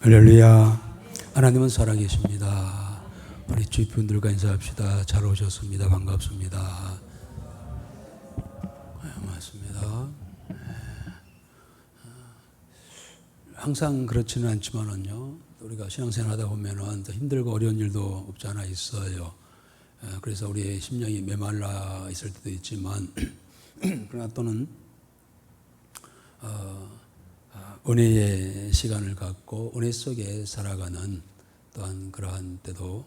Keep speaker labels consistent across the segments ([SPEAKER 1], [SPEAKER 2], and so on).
[SPEAKER 1] 할렐루야. 하나님은 살아계십니다. 우리 주위분들과 인사합시다. 잘 오셨습니다. 반갑습니다. 맞습니다. 항상 그렇지는 않지만은요, 우리가 신앙생활 하다 보면은 더 힘들고 어려운 일도 없지 않아 있어요. 그래서 우리의 심령이 메말라 있을 때도 있지만, 그러나 또는 은혜의 시간을 갖고 은혜 속에 살아가는 또한 그러한 때도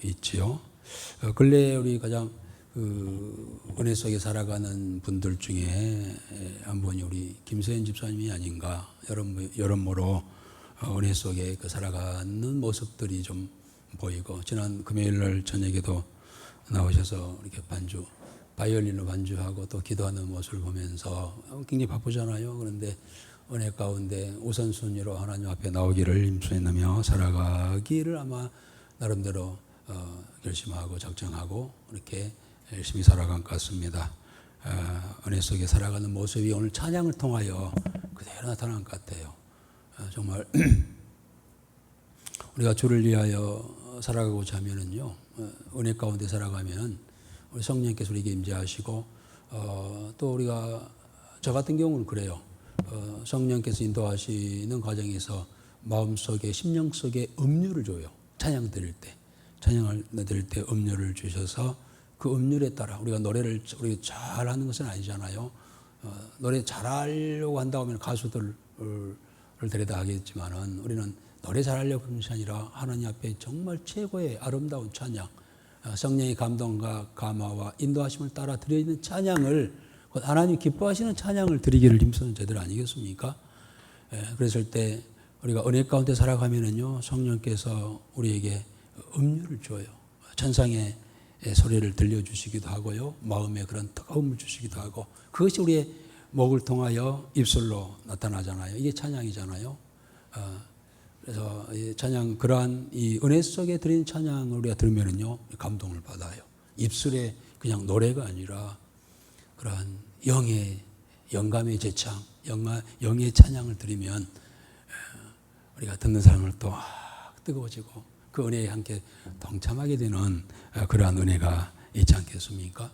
[SPEAKER 1] 있지요. 근래 우리 가장 은혜 속에 살아가는 분들 중에 한 분이 우리 김세현 집사님이 아닌가. 여러모로 은혜 속에 살아가는 모습들이 좀 보이고, 지난 금요일날 저녁에도 나오셔서 이렇게 바이올린으로 반주하고 또 기도하는 모습을 보면서 굉장히 바쁘잖아요. 그런데 은혜 가운데 우선순위로 하나님 앞에 나오기를 임수해나며 살아가기를 아마 나름대로 결심하고 작정하고 이렇게 열심히 살아간 것 같습니다. 은혜 속에 살아가는 모습이 오늘 찬양을 통하여 그대로 나타난 것 같아요. 정말 우리가 주를 위하여 살아가고자 하면은요, 은혜 가운데 살아가면 우리 성령께서 우리에게 임재하시고, 또 우리가 저 같은 경우는 그래요. 성령께서 인도하시는 과정에서 마음속에 심령 속에 음료를 줘요. 찬양을 드릴 때 음료를 주셔서 그 음률에 따라 우리가 노래를 우리 잘하는 것은 아니잖아요. 노래 잘하려고 한다고 하면 가수들을 데려다 하겠지만은 우리는 노래 잘하려고 하는 것이 아니라 하나님 앞에 정말 최고의 아름다운 찬양, 성령의 감동과 감화와 인도하심을 따라 드리는 찬양을, 하나님 기뻐하시는 찬양을 드리기를 힘쓰는 저들 아니겠습니까? 그랬을 때 우리가 은혜 가운데 살아가면은요, 성령께서 우리에게 음료를 줘요. 천상의 소리를 들려주시기도 하고요, 마음에 그런 뜨거움을 주시기도 하고, 그것이 우리의 목을 통하여 입술로 나타나잖아요. 이게 찬양이잖아요. 그래서 이 찬양, 그러한 이 은혜 속에 드리는 찬양을 우리가 들으면은요, 감동을 받아요. 입술에 그냥 노래가 아니라 그러한 영감의 제창, 영의 찬양을 드리면 우리가 듣는 사람을 또 뜨거워지고 그 은혜에 함께 동참하게 되는 그러한 은혜가 있지 않겠습니까?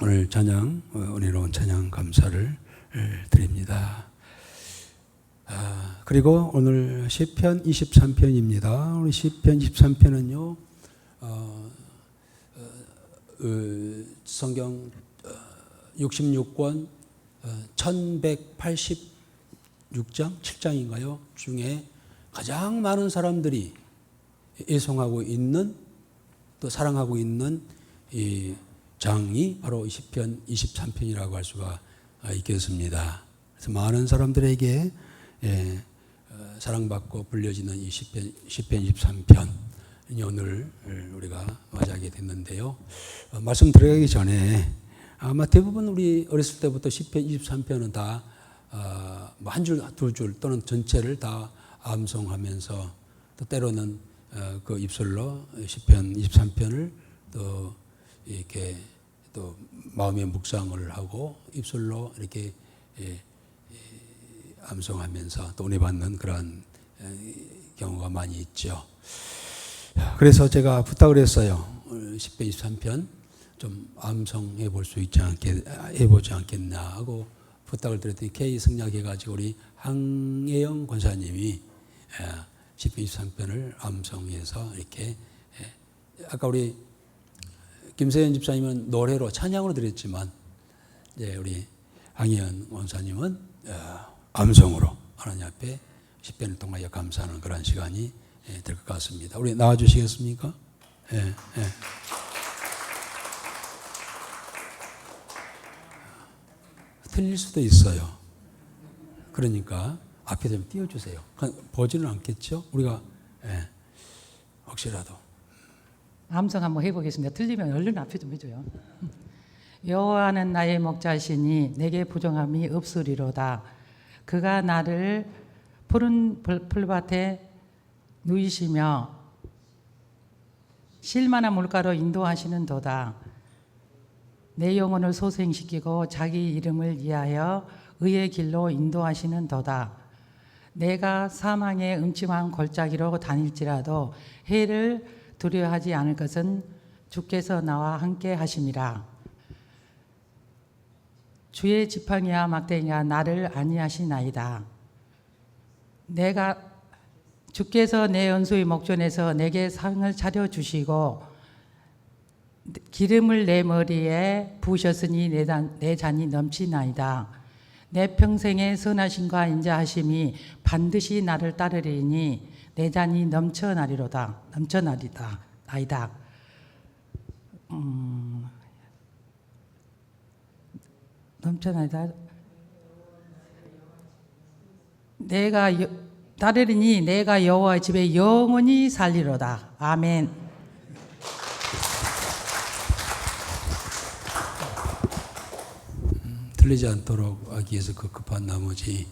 [SPEAKER 1] 오늘 찬양, 은혜로운 찬양 감사를 드립니다. 그리고 오늘 시편 23편입니다. 우리 시편 23편은요, 성경 66권 1186장 7장인가요? 중에 가장 많은 사람들이 애송하고 있는, 또 사랑하고 있는 이 장이 바로 시편 23편이라고 할 수가 있겠습니다. 그래서 많은 사람들에게 사랑받고 불려지는 이 시편 23편 오늘 우리가 맞이하게 됐는데요. 말씀 들어가기 전에 아마 대부분 우리 어렸을 때부터 시편 23편은 다 한 줄, 두 줄 또는 전체를 다 암송하면서, 또 때로는 그 입술로 시편 23편을 또 이렇게 또 마음의 묵상을 하고 입술로 이렇게 암송하면서 또 은혜 받는 그런 경우가 많이 있죠. 그래서 제가 부탁을 했어요. 시편 23편 좀 암송해 볼 수 있지 해보지 않겠나 하고 부탁을 드렸더니 K 승낙해가지고 우리 항예영 권사님이 시편 23편을 암송해서 이렇게, 아까 우리 김세현 집사님은 노래로 찬양으로 드렸지만, 이제 우리 항예영 권사님은 암송으로 하나님 앞에 시편을 통하여 감사하는 그런 시간이 될 것 같습니다. 우리 나와주시겠습니까? 예. 틀릴 수도 있어요. 그러니까 앞에 좀 띄워주세요. 보지는 않겠죠? 우리가 혹시라도
[SPEAKER 2] 암송 한번 해보겠습니다. 틀리면 얼른 앞에 좀 해줘요. 여호와는 나의 목자시니 내게 부정함이 없으리로다. 그가 나를 푸른 풀밭에 누이시며 쉴만한 물가로 인도하시는도다. 내 영혼을 소생시키고 자기 이름을 위하여 의의 길로 인도하시는도다. 내가 사망의 음침한 골짜기로 다닐지라도 해를 두려워하지 않을 것은 주께서 나와 함께 하심이라. 주의 지팡이와 막대기가 나를 안위하시나이다. 주께서 내 연수의 목전에서 내게 상을 차려주시고 기름을 내 머리에 부으셨으니 내 잔이 넘치나이다. 내 평생의 선하심과 인자하심이 반드시 나를 따르리니 내 잔이 넘쳐나리다. 따르리니 내가 여호와의 집에 영원히 살리로다. 아멘.
[SPEAKER 1] 틀리지 않도록 하기 위해서 급급한 나머지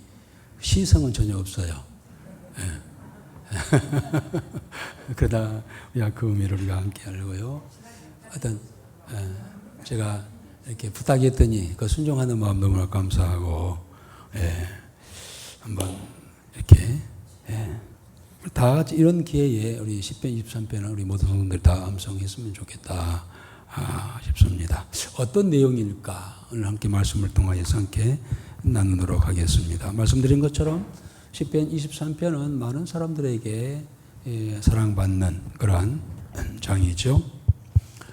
[SPEAKER 1] 시성은 전혀 없어요. 그러다 그 의미를 우리가 함께 하려고요. 하여튼 제가 이렇게 부탁했더니 그 순종하는 마음 너무나 감사하고 한번 이렇게 다 같이 이런 기회에 우리 10편, 23편을 우리 모든 성도들 다 암송했으면 좋겠다 싶습니다. 어떤 내용일까 오늘 함께 말씀을 통하여서 함께 나누도록 하겠습니다. 말씀드린 것처럼 10편, 23편은 많은 사람들에게 사랑받는 그러한 장이죠.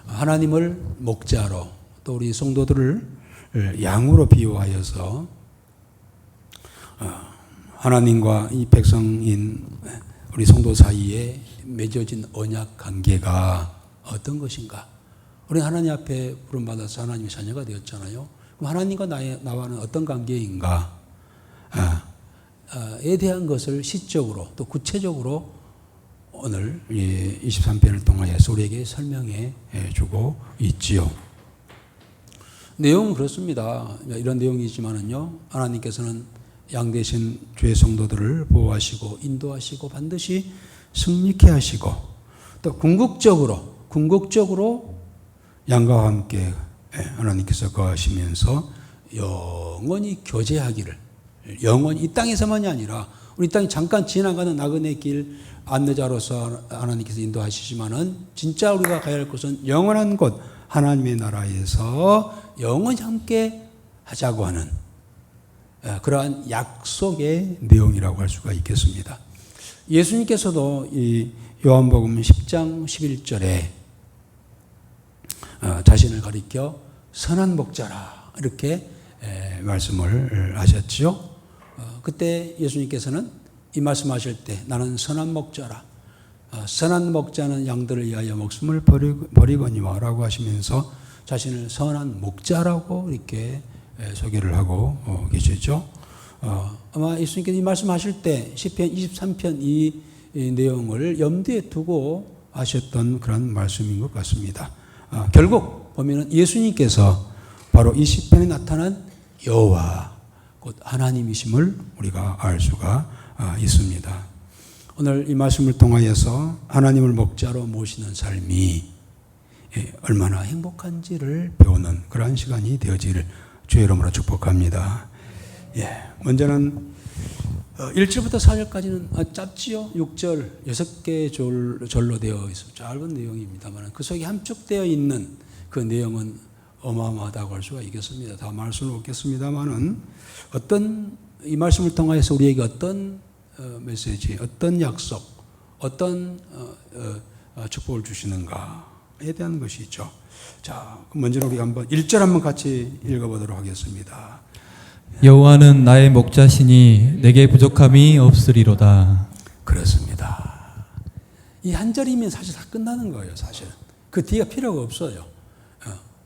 [SPEAKER 1] 하나님을 목자로 또 우리 성도들을 양으로 비유하여서 하나님과 이 백성인 우리 성도 사이에 맺어진 언약 관계가 어떤 것인가? 우리 하나님 앞에 부름받아서 하나님의 자녀가 되었잖아요. 그럼 하나님과 나와는 어떤 관계인가? 에 대한 것을 시적으로 또 구체적으로 오늘 23편을 통하여서 우리에게 설명해 주고 있지요. 내용은 그렇습니다. 이런 내용이지만은요, 하나님께서는 양 되신 주의 성도들을 보호하시고 인도하시고 반드시 승리케 하시고 또 궁극적으로 양과 함께 하나님께서 거하시면서 영원히 교제하기를, 영원히 이 땅에서만이 아니라 우리 땅이 잠깐 지나가는 나그네 길 안내자로서 하나님께서 인도하시지만은 진짜 우리가 가야 할 곳은 영원한 곳 하나님의 나라에서 영원히 함께 하자고 하는 그러한 약속의 내용이라고 할 수가 있겠습니다. 예수님께서도 이 요한복음 10장 11절에 자신을 가리켜 선한 목자라 이렇게 말씀을 하셨죠. 그때 예수님께서는 이 말씀하실 때 나는 선한 목자라, 선한 목자는 양들을 위하여 목숨을 버리거니와 라고 하시면서 자신을 선한 목자라고 이렇게 소개를 하고 계시죠. 아마 예수님께서 이 말씀하실 때 10편, 23편 이 내용을 염두에 두고 하셨던 그런 말씀인 것 같습니다. 결국 보면은 예수님께서 바로 이 10편에 나타난 여호와 곧 하나님이심을 우리가 알 수가 있습니다. 오늘 이 말씀을 통하여서 하나님을 목자로 모시는 삶이 얼마나 행복한지를 배우는 그러한 시간이 되어지기를 주의 이름으로 축복합니다. 먼저는 1절부터 4절까지는 짧지요. 6절 6개의 절로 되어 있습니다. 짧은 내용입니다만 그 속에 함축되어 있는 그 내용은 어마어마하다고 할 수가 있겠습니다. 다 말할 수는 없겠습니다만은 어떤 이 말씀을 통해서 우리에게 어떤 메시지, 어떤 약속, 어떤 축복을 주시는가에 대한 것이죠. 자, 먼저 우리가 한번 1절 한번 같이 읽어보도록 하겠습니다.
[SPEAKER 3] 여호와는 나의 목자시니 내게 부족함이 없으리로다.
[SPEAKER 1] 그렇습니다. 이 한 절이면 사실 다 끝나는 거예요. 사실은 그 뒤가 필요가 없어요.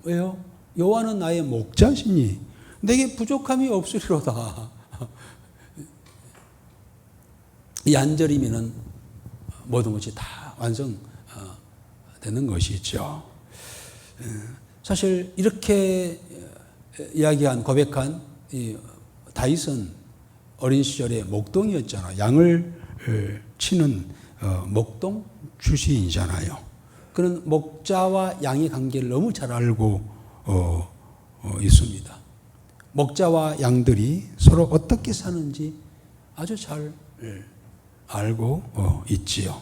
[SPEAKER 1] 왜요? 여호와는 나의 목자시니 내게 부족함이 없으리로다. 이 한 절이면은 모든 것이 다 완성되는 것이죠. 사실 이렇게 이야기한 고백한 이 다윗은 어린 시절에 목동이었잖아요. 양을 치는 목동 출신이잖아요. 그는 목자와 양의 관계를 너무 잘 알고 있습니다. 목자와 양들이 서로 어떻게 사는지 아주 잘 알고 있지요.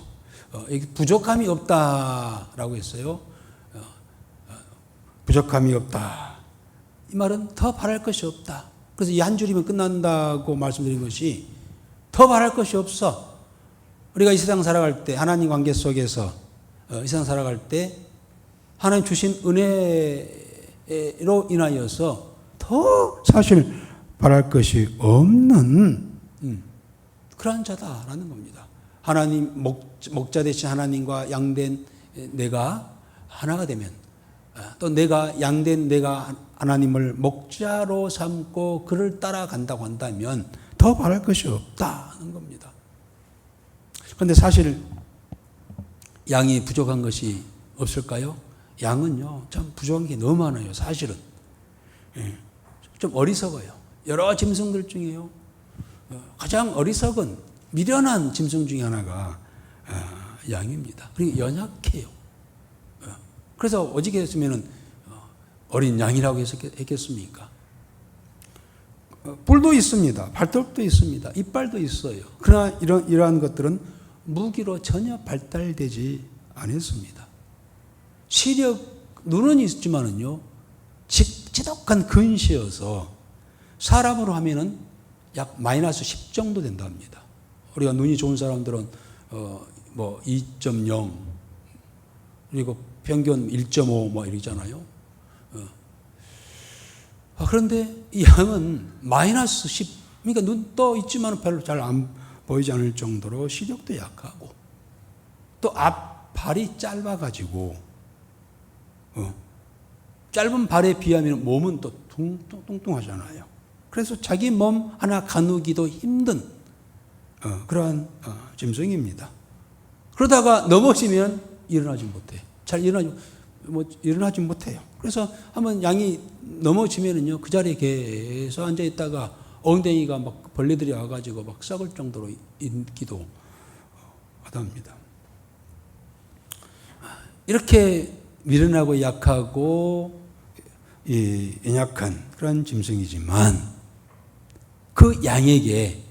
[SPEAKER 1] 이게 부족함이 없다라고 했어요. 부족함이 없다. 이 말은 더 바랄 것이 없다. 그래서 이 한 줄이면 끝난다고 말씀드린 것이 더 바랄 것이 없어. 우리가 이 세상 살아갈 때 하나님 관계 속에서 이 세상 살아갈 때 하나님 주신 은혜로 인하여서 더 사실 바랄 것이 없는 그러한 자다라는 겁니다. 하나님 목자 되신 하나님과 양된 내가 하나가 되면 또 내가 양된 내가 하나님을 목자로 삼고 그를 따라간다고 한다면 더 바랄 것이 없다는 겁니다. 그런데 사실 양이 부족한 것이 없을까요? 양은요 참 부족한 게 너무 많아요. 사실은 좀 어리석어요. 여러 짐승들 중에요 가장 어리석은 미련한 짐승 중에 하나가 양입니다. 그리고 연약해요. 그래서 어떻게 했으면 어린 양이라고 했겠습니까? 뿔도 있습니다. 발톱도 있습니다. 이빨도 있어요. 그러나 이러한 것들은 무기로 전혀 발달되지 않았습니다. 시력, 눈은 있지만은요, 지독한 근시여서 사람으로 하면은 약 마이너스 10 정도 된답니다. 우리가 눈이 좋은 사람들은 2.0 그리고 평균 1.5 뭐 이러잖아요. 그런데 이 양은 마이너스 10, 그러니까 눈 떠 있지만 별로 잘 안 보이지 않을 정도로 시력도 약하고 또 앞발이 짧아가지고 짧은 발에 비하면 몸은 또 뚱뚱하잖아요. 그래서 자기 몸 하나 가누기도 힘든 그러한 짐승입니다. 그러다가 넘어지면 일어나지 못해. 잘 일어나지 못해요. 그래서 한번 양이 넘어지면은요, 그 자리에 계속 앉아 있다가 엉덩이가 막 벌레들이 와가지고 막 썩을 정도로 있기도 하답니다. 이렇게 미련하고 약하고 연약한 그런 짐승이지만 그 양에게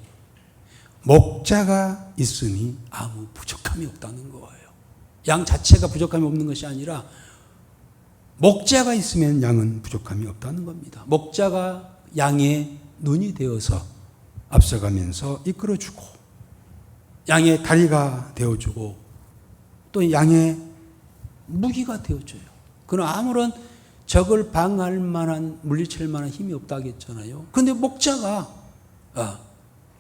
[SPEAKER 1] 목자가 있으니 아무 부족함이 없다는 거예요. 양 자체가 부족함이 없는 것이 아니라 목자가 있으면 양은 부족함이 없다는 겁니다. 목자가 양의 눈이 되어서 앞서가면서 이끌어주고 양의 다리가 되어주고 또 양의 무기가 되어줘요. 그는 아무런 적을 방어할 만한 물리칠 만한 힘이 없다고 했잖아요. 그런데 목자가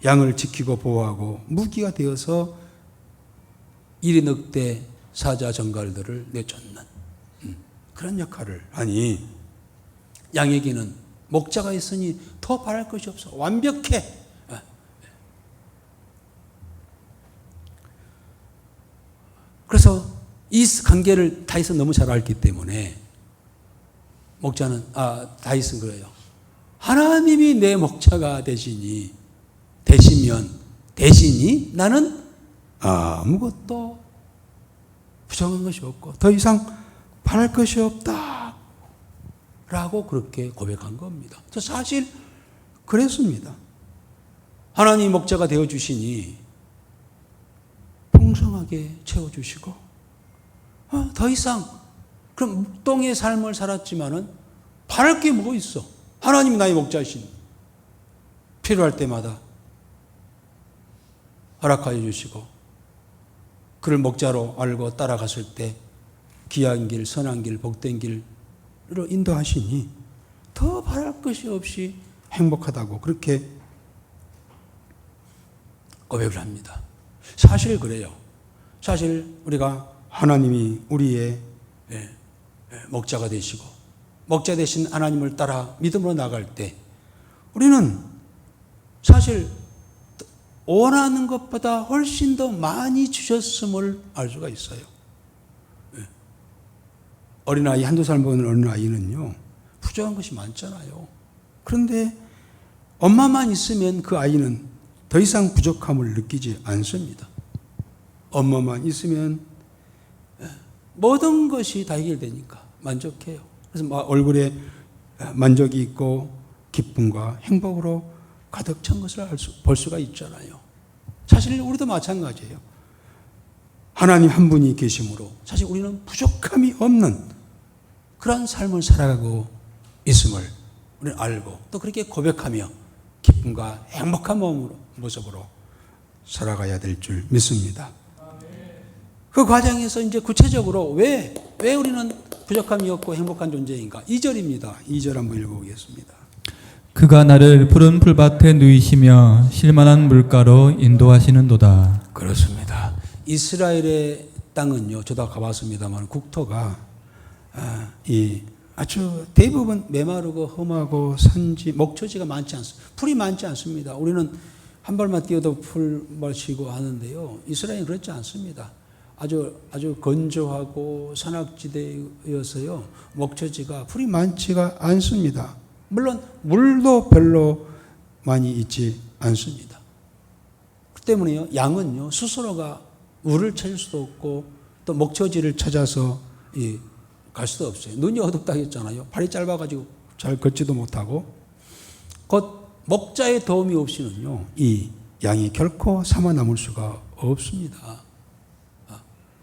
[SPEAKER 1] 양을 지키고 보호하고 무기가 되어서 이리 늑대 사자 정갈들을 내쫓는 그런 역할을 하니 양에게는 목자가 있으니 더 바랄 것이 없어. 완벽해. 그래서 이 관계를 다윗은 너무 잘 알기 때문에 목자는 다윗은 그래요. 하나님이 내 목자가 되시니 나는 아무것도 부족한 것이 없고 더 이상 바랄 것이 없다 라고 그렇게 고백한 겁니다. 사실 그랬습니다. 하나님 목자가 되어주시니 풍성하게 채워주시고 더 이상 그럼 묵동의 삶을 살았지만은 바랄 게 뭐 있어. 하나님이 나의 목자이시니 필요할 때마다 허락하여 주시고 그를 목자로 알고 따라갔을 때 귀한 길, 선한 길, 복된 길로 인도하시니 더 바랄 것이 없이 행복하다고 그렇게 고백을 합니다. 사실 그래요. 사실 우리가 하나님이 우리의 목자가 되시고 목자 되신 하나님을 따라 믿음으로 나갈 때 우리는 사실 원하는 것보다 훨씬 더 많이 주셨음을 알 수가 있어요. 어린아이, 한두 살 먹은 어린아이는요, 부족한 것이 많잖아요. 그런데 엄마만 있으면 그 아이는 더 이상 부족함을 느끼지 않습니다. 엄마만 있으면 모든 것이 다 해결되니까 만족해요. 그래서 얼굴에 만족이 있고 기쁨과 행복으로 가득 찬 것을 볼 수가 있잖아요. 사실 우리도 마찬가지예요. 하나님 한 분이 계심으로 사실 우리는 부족함이 없는 그런 삶을 살아가고 있음을 우리는 알고 또 그렇게 고백하며 기쁨과 행복한 모습으로 살아가야 될 줄 믿습니다. 그 과정에서 이제 구체적으로 왜 우리는 부족함이 없고 행복한 존재인가? 2절입니다. 2절 한번 읽어보겠습니다.
[SPEAKER 3] 그가 나를 푸른 풀밭에 누이시며 실만한 물가로 인도하시는도다.
[SPEAKER 1] 그렇습니다. 이스라엘의 땅은요, 저도 가봤습니다만 국토가 아주 대부분 메마르고 험하고 산지, 목초지가 많지 않습니다. 풀이 많지 않습니다. 우리는 한 발만 뛰어도 풀 치고 하는데요. 이스라엘은 그렇지 않습니다. 아주 건조하고 산악지대여서요, 목초지가 풀이 많지가 않습니다. 물론 물도 별로 많이 있지 않습니다. 그 때문에요, 양은요 스스로가 물을 찾을 수도 없고 또 목초지를 찾아서 갈 수도 없어요. 눈이 어둡다고 했잖아요. 발이 짧아가지고 잘 걷지도 못하고. 곧 목자의 도움이 없이는요, 이 양이 결코 살아남을 수가 없습니다.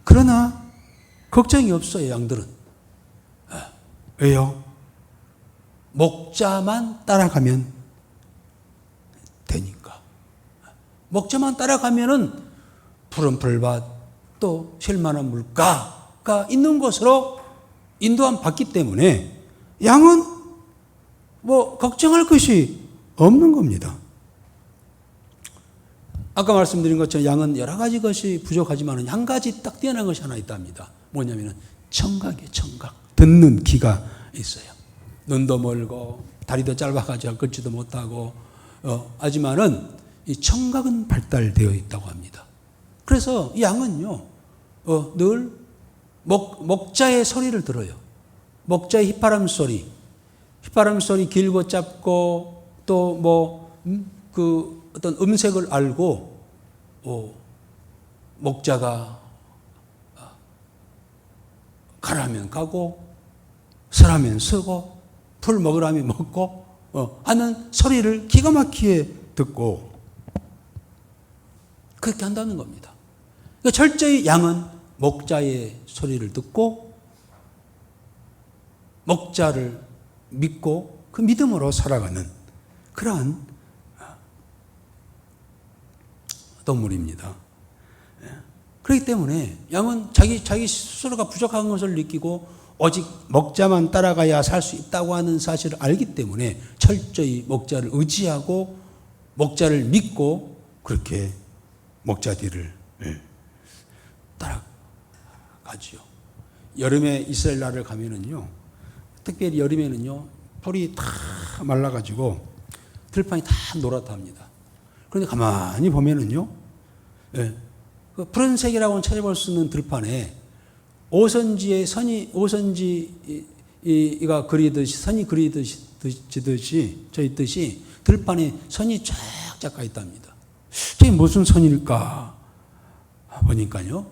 [SPEAKER 1] 그러나 걱정이 없어요, 양들은. 왜요? 목자만 따라가면 되니까. 목자만 따라가면은 푸른 풀밭 또 쉴만한 물가가 있는 곳으로 인도함 받기 때문에 양은 걱정할 것이 없는 겁니다. 아까 말씀드린 것처럼 양은 여러 가지 것이 부족하지만 한 가지 딱 뛰어난 것이 하나 있답니다. 뭐냐면은 청각이에요, 청각. 듣는 귀가 있어요. 눈도 멀고 다리도 짧아가지고 걷지도 못하고 하지만은 이 청각은 발달되어 있다고 합니다. 그래서 이 양은요 늘 목자의 소리를 들어요. 목자의 휘파람 소리 길고 짧고 또 그 어떤 음색을 알고 목자가 가라면 가고 서라면 서고 풀 먹으라면 먹고 하는 소리를 기가 막히게 듣고 그렇게 한다는 겁니다. 그러니까 철저히 양은 목자의 소리를 듣고 목자를 믿고 그 믿음으로 살아가는 그러한 동물입니다. 그렇기 때문에 양은 자기 스스로가 부족한 것을 느끼고 오직 목자만 따라가야 살 수 있다고 하는 사실을 알기 때문에 철저히 목자를 의지하고 목자를 믿고 그렇게 목자 뒤를 따라가지요. 여름에 이스라엘 나라를 가면은요, 특별히 여름에는요, 풀이 다 말라가지고 들판이 다 노랗답니다. 그런데 가만히 보면은요, 그 푸른색이라고는 찾아볼 수 있는 들판에 오선지에 오선지가 그리듯이, 선이 그리듯이, 저 있듯이 들판에 선이 쫙쫙 가 있답니다. 저게 무슨 선일까? 보니까요,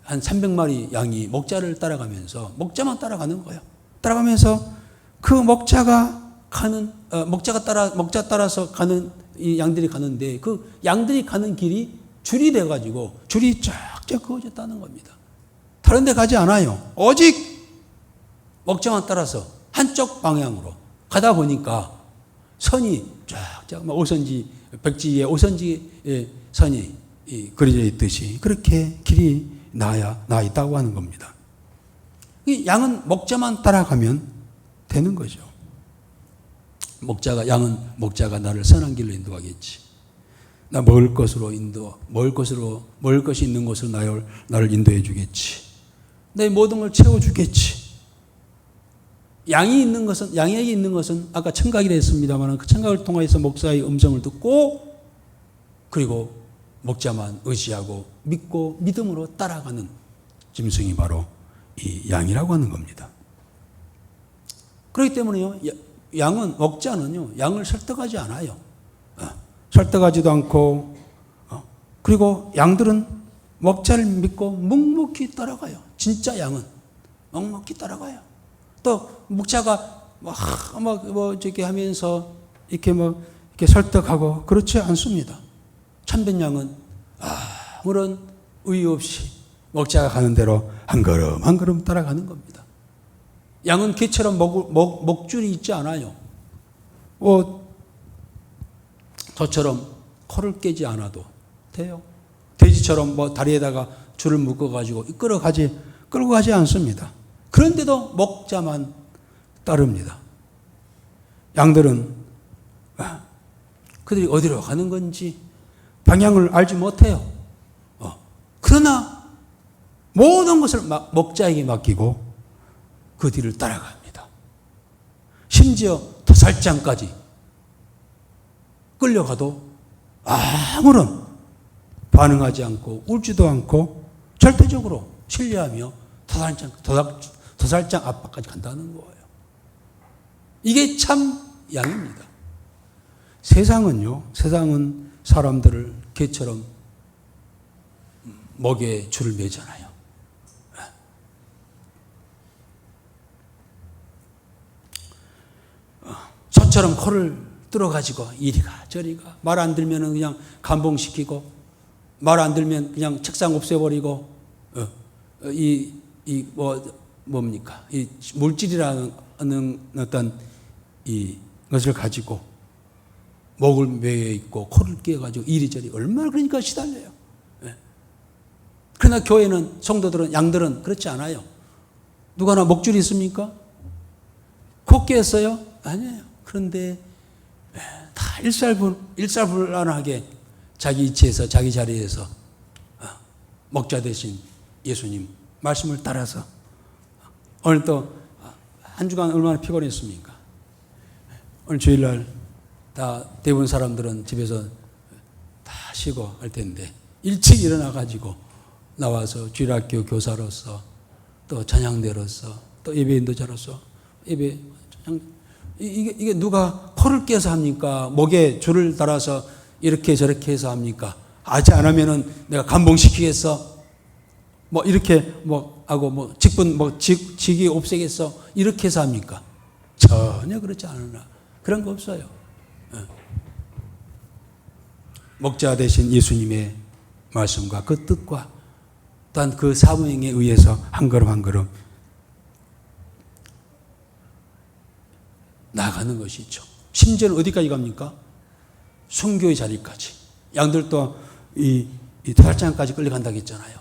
[SPEAKER 1] 한 300마리 양이 목자를 따라가면서, 목자만 따라가는 거예요. 따라가면서 그 목자가 목자 따라서 가는 이 양들이 가는데 그 양들이 가는 길이 줄이 돼가지고 줄이 쫙쫙 그어졌다는 겁니다. 다른 데 가지 않아요. 오직 목자만 따라서 한쪽 방향으로 가다 보니까 선이 쫙쫙 오선지, 백지에 오선지의 선이 그려져 있듯이 그렇게 길이 나 있다고 하는 겁니다. 양은 목자만 따라가면 되는 거죠. 양은 목자가 나를 선한 길로 인도하겠지. 나 먹을 것이 있는 곳으로 나를 인도해 주겠지. 내 모든 걸 채워 주겠지. 양에게 있는 것은 아까 청각이라 했습니다만 그 청각을 통해서 목자의 음성을 듣고 그리고 목자만 의지하고 믿고 믿음으로 따라가는 짐승이 바로 이 양이라고 하는 겁니다. 그렇기 때문에요, 목자는요, 양을 설득하지 않아요. 설득하지도 않고, 그리고 양들은 목자를 믿고 묵묵히 따라가요. 진짜 양은 묵묵히 따라가요. 또 목자가 이렇게 하면서 이렇게 설득하고 그렇지 않습니다. 참된 양은 아무런 의의 없이 먹자가 가는 대로 한 걸음 한 걸음 따라가는 겁니다. 양은 개처럼 목줄이 있지 않아요. 저처럼 코를 깨지 않아도 돼요. 돼지처럼 다리에다가 줄을 묶어가지고 끌고 가지 않습니다. 그런데도 목자만 따릅니다. 양들은 그들이 어디로 가는 건지 방향을 알지 못해요. 그러나 모든 것을 목자에게 맡기고 그 뒤를 따라갑니다. 심지어 도살장까지 끌려가도 아무런 반응하지 않고 울지도 않고 절대적으로 신뢰하며 도살장 앞까지 간다는 거예요. 이게 참 양입니다. 세상은 사람들을 개처럼 목에 줄을 매잖아요. 소처럼 코를 뚫어가지고 이리가 저리가 말 안 들면 그냥 감봉시키고 말 안 들면 그냥 책상 없애버리고 뭡니까? 이 물질이라는 어떤 이 것을 가지고 목을 매여 있고 코를 끼어가지고 이리저리 얼마나 그러니까 시달려요. 그러나 교회는 성도들은 양들은 그렇지 않아요. 누가 하나 목줄이 있습니까? 코 끼었어요? 아니에요. 그런데 다 일사불란하게 자기 위치에서 자기 자리에서 목자 되신 예수님 말씀을 따라서 오늘 또 한 주간 얼마나 피곤했습니까? 오늘 주일날 다 대부분 사람들은 집에서 다 쉬고 할 텐데 일찍 일어나가지고 나와서 주일학교 교사로서 또 찬양대로서 또 예배 인도자로서 예배 찬양 이게 누가 코를 깨서 합니까? 목에 줄을 달아서 이렇게 저렇게 해서 합니까? 하지 않으면은 내가 감봉시키겠어? 이렇게 하고 직분 직위 없애겠어? 이렇게 해서 합니까? 전혀 그렇지 않으나 그런 거 없어요. 목자 되신 예수님의 말씀과 그 뜻과 또한 그 사명에 의해서 한 걸음 한 걸음 나아가는 것이죠. 심지어는 어디까지 갑니까? 순교의 자리까지. 양들도 이 도살장까지 끌려간다고 했잖아요.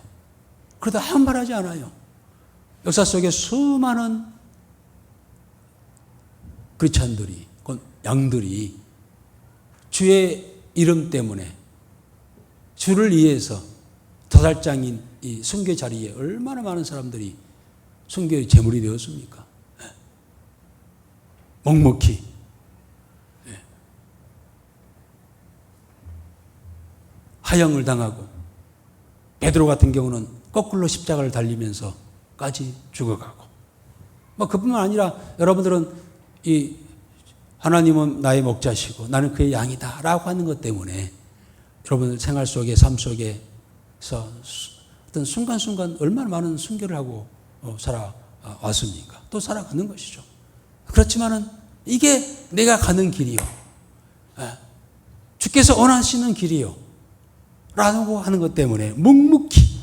[SPEAKER 1] 그러다 아무 말하지 않아요. 역사 속에 수많은 그리스도인들이, 양들이 주의 이름 때문에 주를 위해서 도살장인 이 순교 자리에 얼마나 많은 사람들이 순교의 제물이 되었습니까? 묵묵히 하형을 당하고 베드로 같은 경우는 거꾸로 십자가를 달리면서까지 죽어가고 그뿐만 아니라 여러분들은 이 하나님은 나의 목자시고 나는 그의 양이다 라고 하는 것 때문에 여러분들 생활 속에 삶 속에서 어떤 순간순간 얼마나 많은 순교를 하고 살아왔습니까? 또 살아가는 것이죠. 그렇지만은 이게 내가 가는 길이요. 주께서 원하시는 길이요. 라고 하는 것 때문에 묵묵히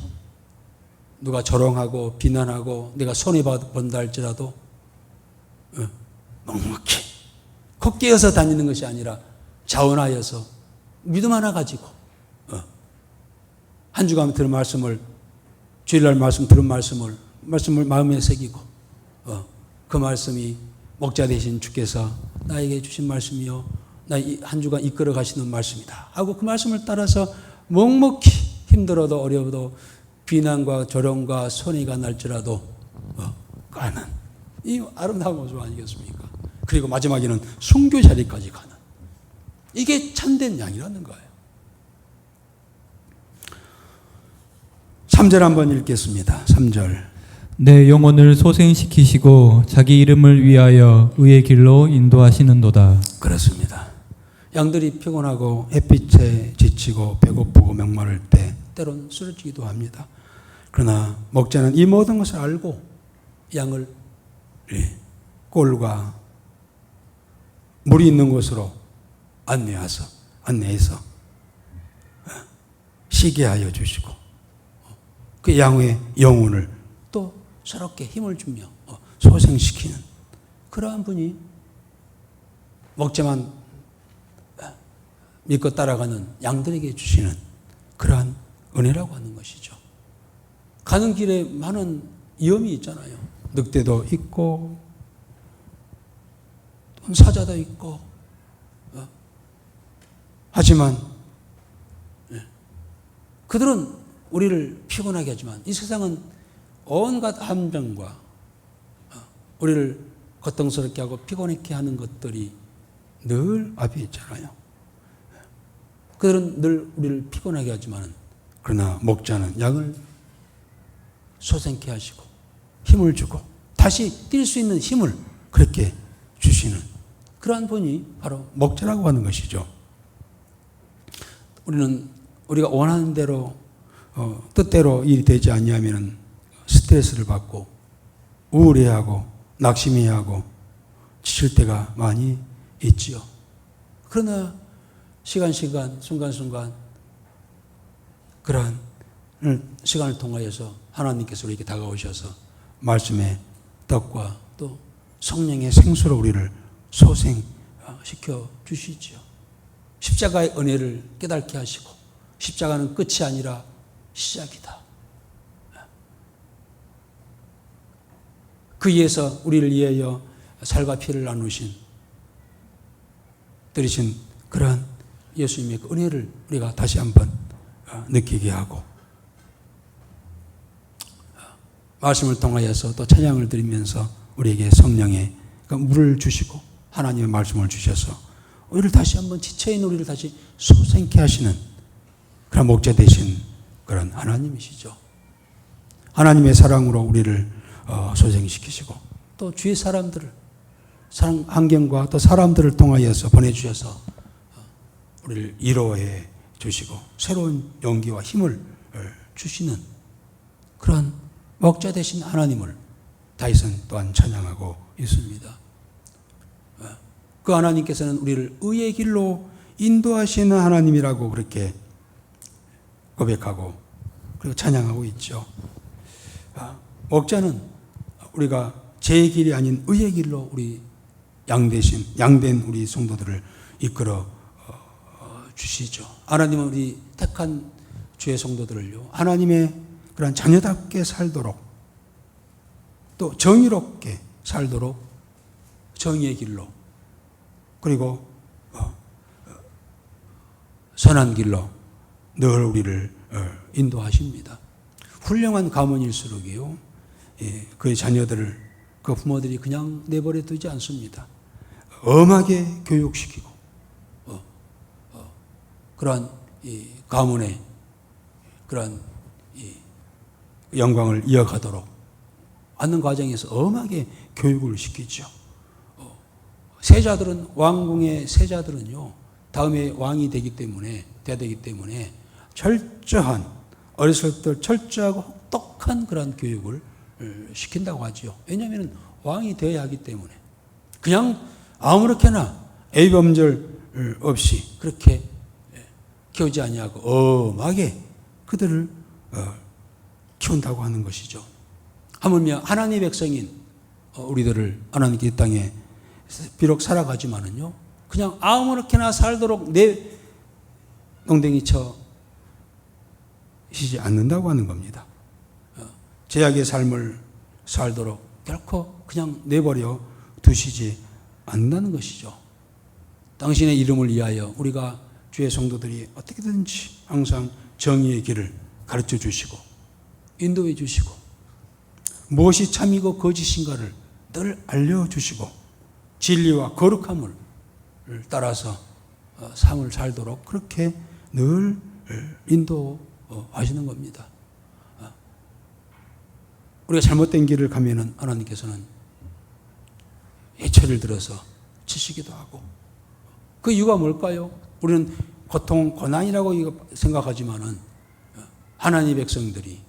[SPEAKER 1] 누가 조롱하고 비난하고 내가 손해본다 할지라도 묵묵히 코 깨어서 다니는 것이 아니라 자원하여서 믿음 하나 가지고 한 주간 들은 말씀을 주일날 들은 말씀을 마음에 새기고 그 말씀이 목자 되신 주께서 나에게 주신 말씀이요 나 한 주간 이끌어 가시는 말씀이다 하고 그 말씀을 따라서 묵묵히 힘들어도 어려워도 비난과 조롱과 손해가 날지라도 가는 이 아름다운 모습 아니겠습니까? 그리고 마지막에는 순교 자리까지 가는 이게 참된 양이라는 거예요. 3절 한번 읽겠습니다. 3절
[SPEAKER 3] 내 영혼을 소생시키시고 자기 이름을 위하여 의의 길로 인도하시는도다.
[SPEAKER 1] 그렇습니다. 양들이 피곤하고 햇빛에 지치고 배고프고 목마를 때 때론 쓰러지기도 합니다. 그러나 목자는 이 모든 것을 알고 양을 꼴과 물이 있는 곳으로 안내해서 쉬게 하여 주시고 그 양의 영혼을 또 새롭게 힘을 주며 소생시키는 그러한 분이 먹자만 믿고 따라가는 양들에게 주시는 그러한 은혜라고 하는 것이죠. 가는 길에 많은 위험이 있잖아요. 늑대도 있고 사자도 있고 하지만 그들은 우리를 피곤하게 하지만 이 세상은 온갖 함정과 우리를 고통스럽게 하고 피곤하게 하는 것들이 늘 앞에 있잖아요. 그들은 늘 우리를 피곤하게 하지만 그러나 목자는 양을 소생케 하시고 힘을 주고 다시 뛸 수 있는 힘을 그렇게 주시는 그러한 분이 바로 목자라고 하는 것이죠. 우리가 원하는 대로 뜻대로 일이 되지 않냐면 스트레스를 받고 우울해하고 낙심해하고 지칠 때가 많이 있지요. 그러나 시간 순간순간 그러한 시간을 통하여서 하나님께서 우리에게 다가오셔서 말씀의 떡과 또 성령의 생수로 우리를 소생시켜 주시지요. 십자가의 은혜를 깨닫게 하시고 십자가는 끝이 아니라 시작이다. 그 위에서 우리를 위하여 살과 피를 나누신 들이신 그러한 예수님의 그 은혜를 우리가 다시 한번 느끼게 하고 말씀을 통하여서 또 찬양을 드리면서 우리에게 성령의 그 물을 주시고 하나님의 말씀을 주셔서 우리를 다시 한번 지쳐있는 우리를 다시 소생케 하시는 그런 목자 되신 그런 하나님이시죠. 하나님의 사랑으로 우리를 소생시키시고 또 주위 사람들을 사랑 환경과 또 사람들을 통하여서 보내주셔서 우리를 위로해 주시고 새로운 용기와 힘을 주시는 그런 목자 되신 하나님을 다윗은 또한 찬양하고 있습니다. 그 하나님께서는 우리를 의의 길로 인도하시는 하나님이라고 그렇게 고백하고 그리고 찬양하고 있죠. 목자는 우리가 제 길이 아닌 의의 길로 우리 양된 우리 성도들을 이끌어 주시죠. 하나님은 우리 택한 주의 성도들을요, 하나님의 그런 자녀답게 살도록 또 정의롭게 살도록 정의의 길로 그리고 선한 길로 늘 우리를 인도하십니다. 훌륭한 가문일수록이요, 그의 자녀들을 그 부모들이 그냥 내버려 두지 않습니다. 엄하게 교육시키고 그러한 이 가문의 그러한 이 영광을 이어가도록 하는 과정에서 엄하게 교육을 시키죠. 세자들은 왕궁의 세자들은요 다음에 왕이 되기 때문에 철저한 어렸을 때 철저하고 혹독한 그런 교육을 시킨다고 하죠. 왜냐하면 왕이 되어야 하기 때문에 그냥 아무렇게나 애범절 없이 그렇게 키우지 아니하고 엄하게 그들을 키운다고 하는 것이죠. 하물며 하나님의 백성인 우리들을 하나님께 이 땅에 비록 살아가지만은요 그냥 아무렇게나 살도록 내 농댕이 쳐시지 않는다고 하는 겁니다. 죄악의 삶을 살도록 결코 그냥 내버려 두시지 않는다는 것이죠. 당신의 이름을 위하여 우리가 주의 성도들이 어떻게든지 항상 정의의 길을 가르쳐 주시고 인도해 주시고 무엇이 참이고 거짓인가를 늘 알려주시고 진리와 거룩함을 따라서 삶을 살도록 그렇게 늘 인도하시는 겁니다. 우리가 잘못된 길을 가면은 하나님께서는 해초를 들어서 치시기도 하고 그 이유가 뭘까요? 우리는 고통, 고난이라고 생각하지만은 하나님의 백성들이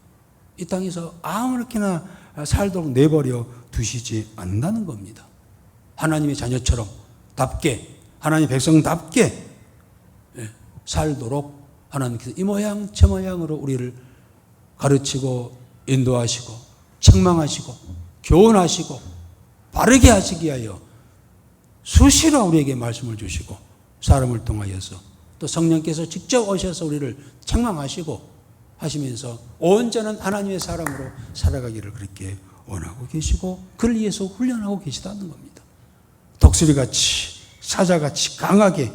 [SPEAKER 1] 이 땅에서 아무렇게나 살도록 내버려 두시지 않는다는 겁니다. 하나님의 자녀처럼 답게 하나님의 백성답게 살도록 하나님께서 이 모양 저 모양으로 우리를 가르치고 인도하시고 책망하시고 교훈하시고 바르게 하시기 위하여 수시로 우리에게 말씀을 주시고 사람을 통하여서 또 성령께서 직접 오셔서 우리를 책망하시고 하시면서 온전한 하나님의 사람으로 살아가기를 그렇게 원하고 계시고 그를 위해서 훈련하고 계시다는 겁니다. 독수리같이 사자같이 강하게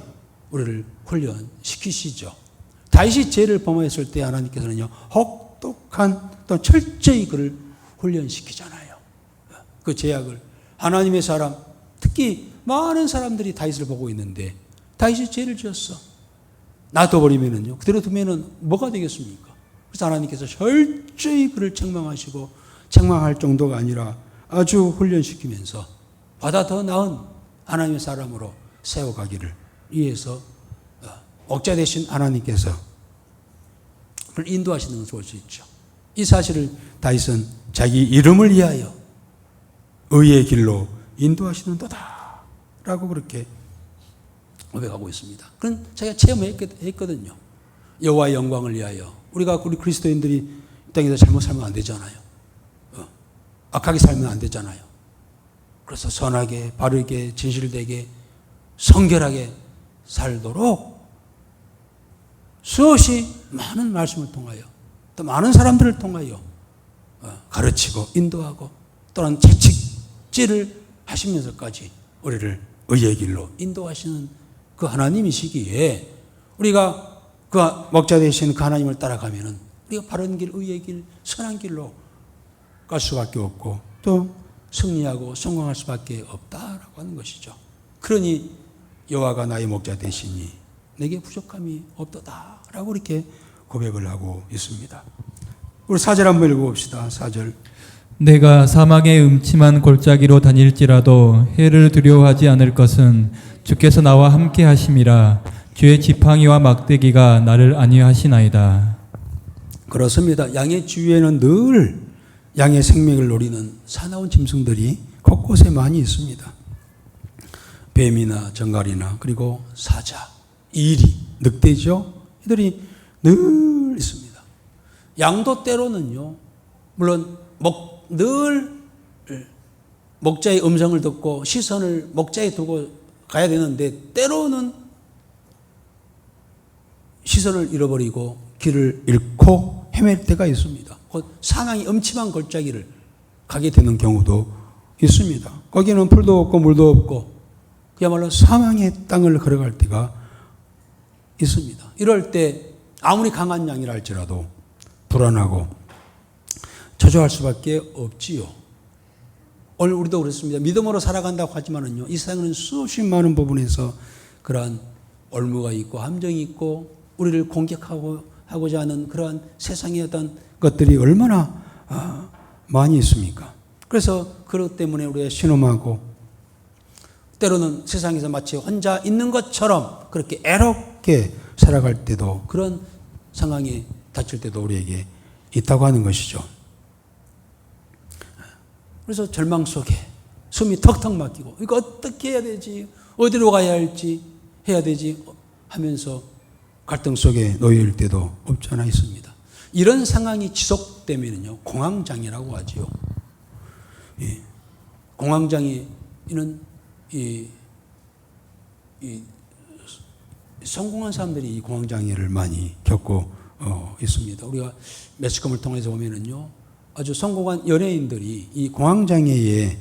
[SPEAKER 1] 우리를 훈련시키시죠. 다윗이 죄를 범했을 때 하나님께서는요 혹독한 또 철저히 그를 훈련시키잖아요. 그 죄악을 하나님의 사람 특히 많은 사람들이 다윗을 보고 있는데 다윗이 죄를 지었어. 놔둬버리면은요 그대로 두면은 뭐가 되겠습니까? 그래서 하나님께서 철저히 그를 책망하시고 책망할 정도가 아니라 아주 훈련시키면서 보다 더 나은 하나님의 사람으로 세워가기를 위해서 목자 되신 하나님께서 그를 인도하시는 것을 볼 수 있죠. 이 사실을 다윗은 자기 이름을 위하여 의의 길로 인도하시는도다 라고 그렇게 고백하고 있습니다. 그건 자기가 체험했거든요. 여호와의 영광을 위하여 우리 그리스도인들이 이 땅에서 잘못 살면 안 되잖아요. 악하게 살면 안 되잖아요. 그래서 선하게 바르게 진실되게 성결하게 살도록 수없이 많은 말씀을 통하여 또 많은 사람들을 통하여 가르치고 인도하고 또는 채찍질을 하시면서까지 우리를 의의 길로 인도하시는 그 하나님이시기에 우리가 그 목자 되신 그 하나님을 따라가면은 우리가 바른 길, 의의 길, 선한 길로 갈 수밖에 없고 또 승리하고 성공할 수밖에 없다라고 하는 것이죠. 그러니 여호와가 나의 목자 되시니 내게 부족함이 없도다라고 이렇게 고백을 하고 있습니다. 우리 4절 한번 읽어봅시다. 4절.
[SPEAKER 3] 내가 사막의 음침한 골짜기로 다닐지라도 해를 두려워하지 않을 것은 주께서 나와 함께 하심이라. 주의 지팡이와 막대기가 나를 안위하시나이다.
[SPEAKER 1] 그렇습니다. 양의 주위에는 늘 양의 생명을 노리는 사나운 짐승들이 곳곳에 많이 있습니다. 뱀이나 정갈이나 그리고 사자, 이리, 늑대죠. 이들이 늘 있습니다. 양도 때로는요. 물론 늘 목자의 음성을 듣고 시선을 목자에 두고 가야 되는데 때로는 시선을 잃어버리고 길을 잃고 헤맬 때가 있습니다. 곧 사망이 음침한 골짜기를 가게 되는 경우도 있습니다. 거기는 풀도 없고 물도 없고 그야말로 사망의 땅을 걸어갈 때가 있습니다. 이럴 때 아무리 강한 양이라 할지라도 불안하고 초조할 수밖에 없지요. 오늘 우리도 그렇습니다. 믿음으로 살아간다고 하지만은요, 이 세상에는 수없이 많은 부분에서 그러한 올무가 있고 함정이 있고 우리를 공격하고자 하는 그러한 세상의 어떤 것들이 얼마나 많이 있습니까? 그래서 그것 때문에 우리가 신음하고 때로는 세상에서 마치 혼자 있는 것처럼 그렇게 애롭게 살아갈 때도 그런 상황에 닥칠 때도 우리에게 있다고 하는 것이죠. 그래서 절망 속에 숨이 턱턱 막히고 이거 어떻게 해야 되지? 어디로 가야 할지 해야 되지? 하면서 갈등 속에 놓일 때도 없지 않아 있습니다. 이런 상황이 지속되면요 공황장애라고 하지요. 예. 공황장애는 성공한 사람들이 이 공황장애를 많이 겪고 있습니다. 우리가 매스컴을 통해서 보면은요 아주 성공한 연예인들이 이 공황장애에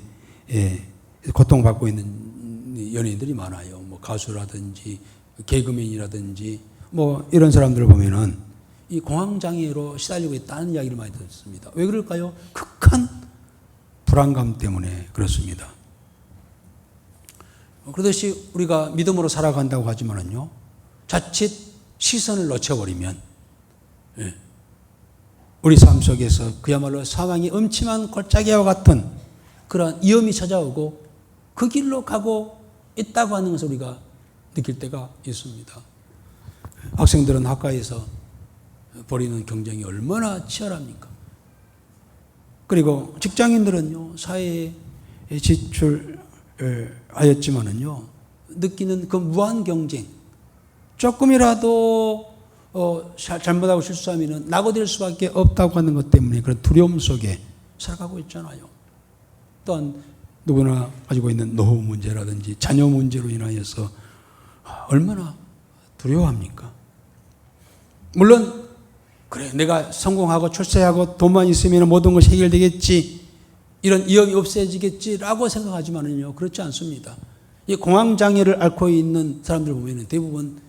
[SPEAKER 1] 고통받고 있는 연예인들이 많아요. 뭐 가수라든지 개그맨이라든지 뭐 이런 사람들을 보면은 이 공황장애로 시달리고 있다는 이야기를 많이 듣습니다. 왜 그럴까요? 극한 불안감 때문에 그렇습니다. 그렇듯이 우리가 믿음으로 살아간다고 하지만은요, 자칫 시선을 놓쳐버리면, 우리 삶 속에서 그야말로 사망이 음침한 골짜기와 같은 그런 위험이 찾아오고 그 길로 가고 있다고 하는 것을 우리가 느낄 때가 있습니다. 학생들은 학과에서 벌이는 경쟁이 얼마나 치열합니까? 그리고 직장인들은요, 사회에 지출하였지만은요, 느끼는 그 무한 경쟁, 조금이라도 잘못하고 실수하면 낙오될 수밖에 없다고 하는 것 때문에 그런 두려움 속에 살아가고 있잖아요. 또한 누구나 가지고 있는 노후 문제라든지 자녀 문제로 인하여서 얼마나 두려워합니까? 물론 그래 내가 성공하고 출세하고 돈만 있으면 모든 것이 해결되겠지, 이런 위험이 없어지겠지라고 생각하지만은요, 그렇지 않습니다. 이 공황장애를 앓고 있는 사람들 보면 대부분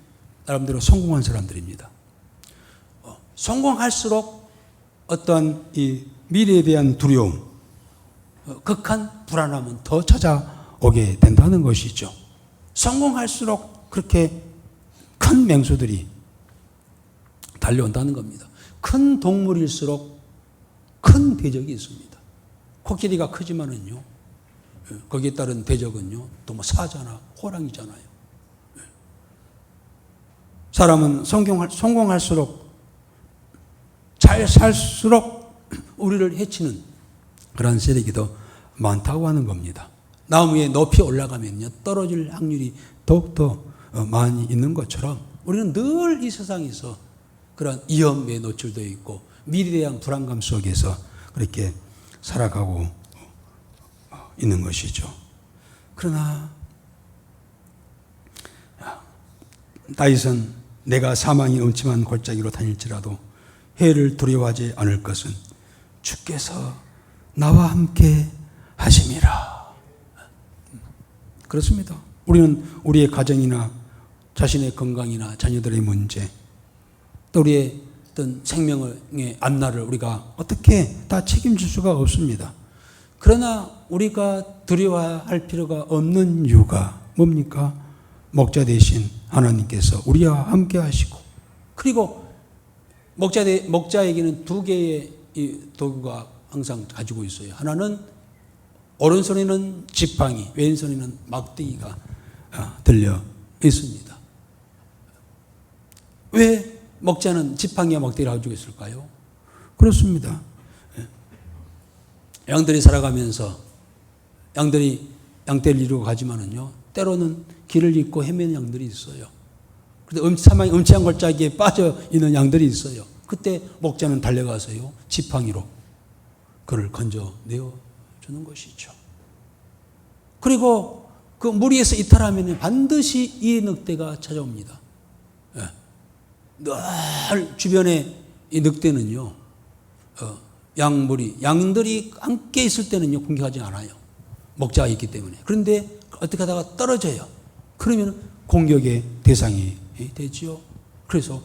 [SPEAKER 1] 나름대로 성공한 사람들입니다. 성공할수록 어떤 이 미래에 대한 두려움, 극한 불안함은 더 찾아오게 된다는 것이죠. 성공할수록 그렇게 큰 맹수들이 달려온다는 겁니다. 큰 동물일수록 큰 대적이 있습니다. 코끼리가 크지만은요, 거기에 따른 대적은요, 또 뭐 사자나 호랑이잖아요. 사람은 성공할수록, 잘 살수록 우리를 해치는 그런 세력이 더 많다고 하는 겁니다. 나무 위에 높이 올라가면요, 떨어질 확률이 더욱더 많이 있는 것처럼 우리는 늘 이 세상에서 그런 위험에 노출되어 있고 미래에 대한 불안감 속에서 그렇게 살아가고 있는 것이죠. 그러나 다윗은 내가 사망의 음침한 골짜기로 다닐지라도 해를 두려워하지 않을 것은 주께서 나와 함께 하심이라. 그렇습니다. 우리는 우리의 가정이나 자신의 건강이나 자녀들의 문제, 또 우리의 어떤 생명의 앞날을 우리가 어떻게 다 책임질 수가 없습니다. 그러나 우리가 두려워할 필요가 없는 이유가 뭡니까? 목자 대신 하나님께서 우리와 함께 하시고, 그리고 목자에게는 두 개의 이 도구가 항상 가지고 있어요. 하나는 오른손에는 지팡이, 왼손에는 막대기가 들려 있습니다. 왜 목자는 지팡이와 막대기를 가지고 있을까요? 그렇습니다. 양들이 살아가면서 양떼를 이루고 가지만은요, 때로는 길을 잃고 헤매는 양들이 있어요. 그런데 사망의 음침한 골짜기에 빠져 있는 양들이 있어요. 그때 목자는 달려가서요, 지팡이로 그를 건져내어 주는 것이죠. 그리고 그 무리에서 이탈하면 반드시 이 늑대가 찾아옵니다. 늘 주변에 이 늑대는요, 양들이 함께 있을 때는요, 공격하지 않아요. 목자가 있기 때문에. 그런데 어떻게 하다가 떨어져요. 그러면 공격의 대상이 되지요. 그래서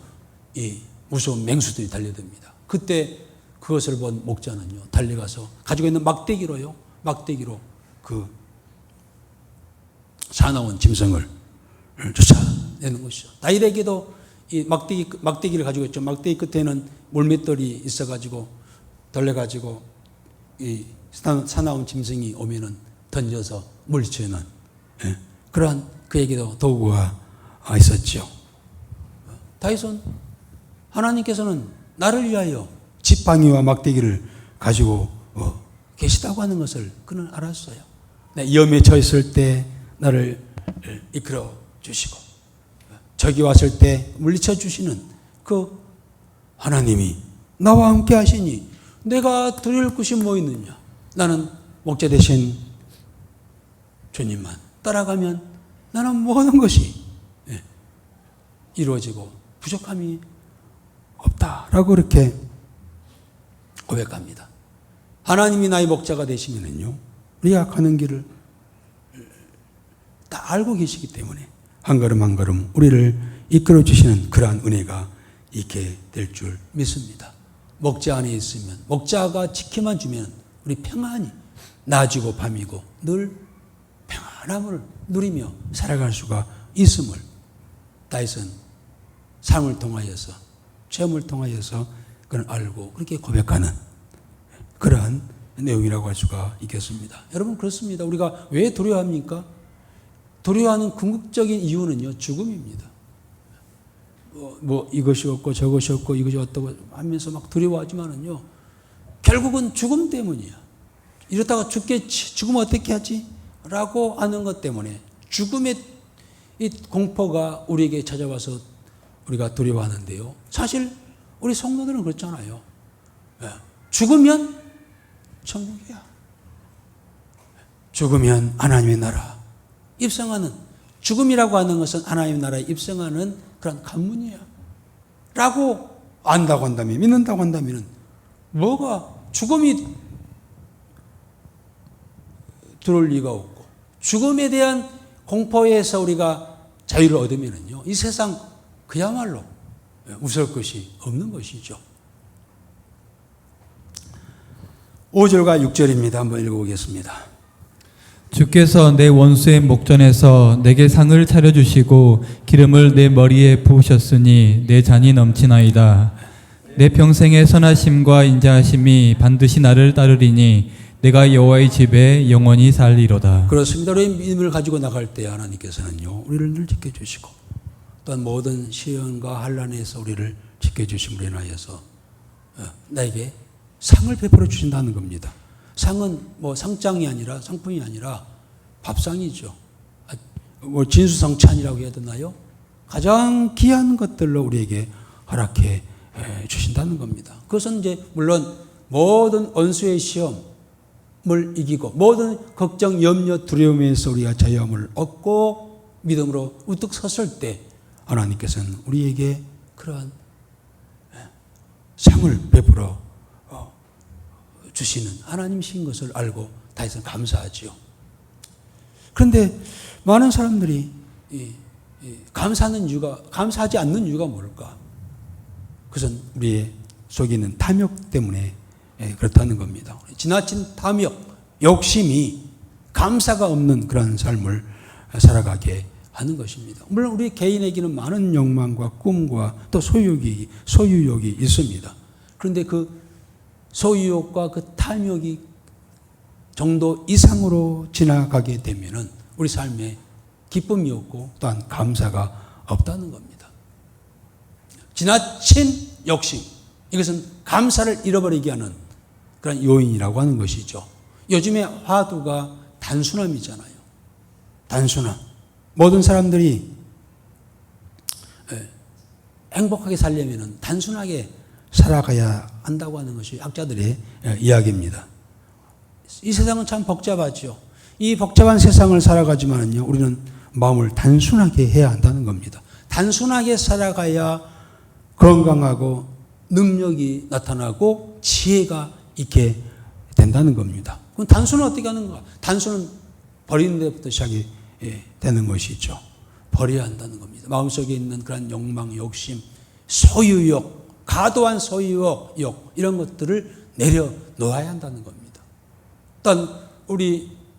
[SPEAKER 1] 이 무서운 맹수들이 달려듭니다. 그때 그것을 본 목자는요, 달려가서 가지고 있는 막대기로 그 사나운 짐승을 쫓아내는 것이죠. 다윗에게도 이 막대기를 가지고 있죠. 막대기 끝에는 물맷돌이 있어가지고 돌려가지고 이 사나운 짐승이 오면은 던져서 물리치는 그러한 그에게도 도구가 있었죠. 다윗은 하나님께서는 나를 위하여 지팡이와 막대기를 가지고 계시다고 하는 것을 그는 알았어요. 위험에 처했을 때 나를 이끌어 주시고 적이 왔을 때 물리쳐 주시는 그 하나님이 나와 함께 하시니 내가 두려울 것이 뭐 있느냐. 나는 목자 대신 주님만 따라가면 나는 모든 것이 이루어지고 부족함이 없다라고 이렇게 고백합니다. 하나님이 나의 목자가 되시면은요, 우리가 가는 길을 다 알고 계시기 때문에 한 걸음 한 걸음 우리를 이끌어 주시는 그러한 은혜가 있게 될 줄 믿습니다. 목자 안에 있으면, 목자가 지켜만 주면 우리 평안히 낮이고 밤이고 늘 평안함을 누리며 살아갈 수가 있음을 다윗은 삶을 통하여서, 체험을 통하여서 그걸 알고 그렇게 고백하는 그러한 내용이라고 할 수가 있겠습니다. 여러분, 그렇습니다. 우리가 왜 두려워합니까? 두려워하는 궁극적인 이유는요, 죽음입니다. 뭐 이것이 없고 저것이 없고 이것이 어떻고 하면서 막 두려워하지만은요, 결국은 죽음 때문이야. 이러다가 죽겠지, 죽으면 어떻게 하지? 라고 하는 것 때문에 죽음의 이 공포가 우리에게 찾아와서 우리가 두려워하는데요. 사실 우리 성도들은 그렇잖아요. 죽으면 천국이야. 죽으면 하나님의 나라 입성하는, 죽음이라고 하는 것은 하나님의 나라에 입성하는 그런 관문이야 라고 안다고 한다면, 믿는다고 한다면 뭐가 죽음이 들어올 리가 없고, 죽음에 대한 공포에서 우리가 자유를 얻으면요, 이 세상 그야말로 무서울 것이 없는 것이죠. 5절과 6절입니다. 한번 읽어보겠습니다.
[SPEAKER 3] 주께서 내 원수의 목전에서 내게 상을 차려주시고 기름을 내 머리에 부으셨으니 내 잔이 넘치나이다. 내 평생의 선하심과 인자하심이 반드시 나를 따르리니 내가 여호와의 집에 영원히 살리로다.
[SPEAKER 1] 그렇습니다. 우리 믿음을 가지고 나갈 때 하나님께서는요, 우리를 늘 지켜주시고 또한 모든 시련과 환난에서 우리를 지켜주심으로 인하여서 나에게 상을 베풀어 주신다는 겁니다. 상은 뭐 상장이 아니라, 상품이 아니라 밥상이죠. 뭐 진수성찬이라고 해야 되나요? 가장 귀한 것들로 우리에게 허락해 주신다는 겁니다. 그것은 이제 물론 모든 원수의 시험을 이기고 모든 걱정, 염려, 두려움에서 우리가 자유함을 얻고 믿음으로 우뚝 섰을 때 하나님께서는 우리에게 그러한 상을 베풀어 주시는 하나님이신 것을 알고 다해서 감사하지요. 그런데 많은 사람들이 감사하지 않는 이유가 뭘까? 그것은 우리의 속에 있는 탐욕 때문에 그렇다는 겁니다. 지나친 탐욕, 욕심이 감사가 없는 그런 삶을 살아가게 하는 것입니다. 물론 우리 개인에게는 많은 욕망과 꿈과 또 소유욕이 있습니다. 그런데 그 소유욕과 그 탐욕이 정도 이상으로 지나가게 되면은 우리 삶에 기쁨이 없고 또한 감사가 없다는 겁니다. 지나친 욕심, 이것은 감사를 잃어버리게 하는 그런 요인이라고 하는 것이죠. 요즘의 화두가 단순함이잖아요. 단순함. 모든 사람들이 행복하게 살려면 단순하게 살아가야 한다고 하는 것이 학자들의 이야기입니다. 이 세상은 참 복잡하죠. 이 복잡한 세상을 살아가지만요, 우리는 마음을 단순하게 해야 한다는 겁니다. 단순하게 살아가야 건강하고 능력이 나타나고 지혜가 있게 된다는 겁니다. 그럼 단순은 어떻게 하는가? 단순은 버리는 데부터 시작이 되는 것이죠. 버려야 한다는 겁니다. 마음속에 있는 그런 욕망, 욕심, 소유욕, 과도한 소유욕, 이런 것들을 내려놓아야 한다는 겁니다. 또한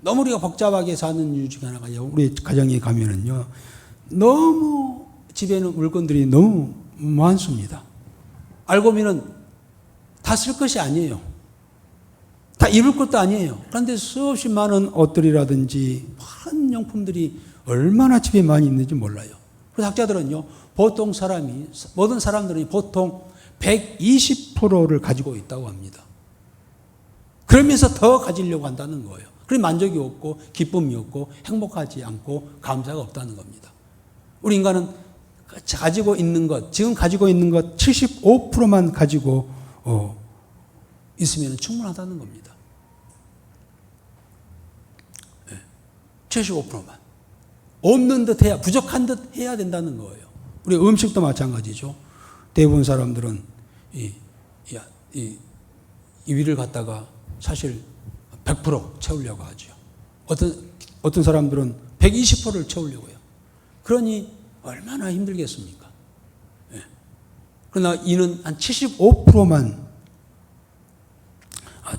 [SPEAKER 1] 너무 우리가 복잡하게 사는 이유 중에 하나가 우리 가정에 가면은요, 너무 집에는 물건들이 너무 많습니다. 알고 보면 다 쓸 것이 아니에요. 다 입을 것도 아니에요. 그런데 수없이 많은 옷들이라든지 많은 용품들이 얼마나 집에 많이 있는지 몰라요. 그래서 학자들은요, 모든 사람들이 보통 120%를 가지고 있다고 합니다. 그러면서 더 가지려고 한다는 거예요. 그럼 만족이 없고 기쁨이 없고 행복하지 않고 감사가 없다는 겁니다. 우리 인간은 가지고 있는 것, 지금 가지고 있는 것 75%만 가지고 있으면 충분하다는 겁니다. 75%만. 없는 듯 해야, 부족한 듯 해야 된다는 거예요. 우리 음식도 마찬가지죠. 대부분 사람들은 이 위를 갖다가 사실 100% 채우려고 하죠. 어떤 사람들은 120%를 채우려고 해요. 그러니 얼마나 힘들겠습니까? 그러나 이는 한 75%만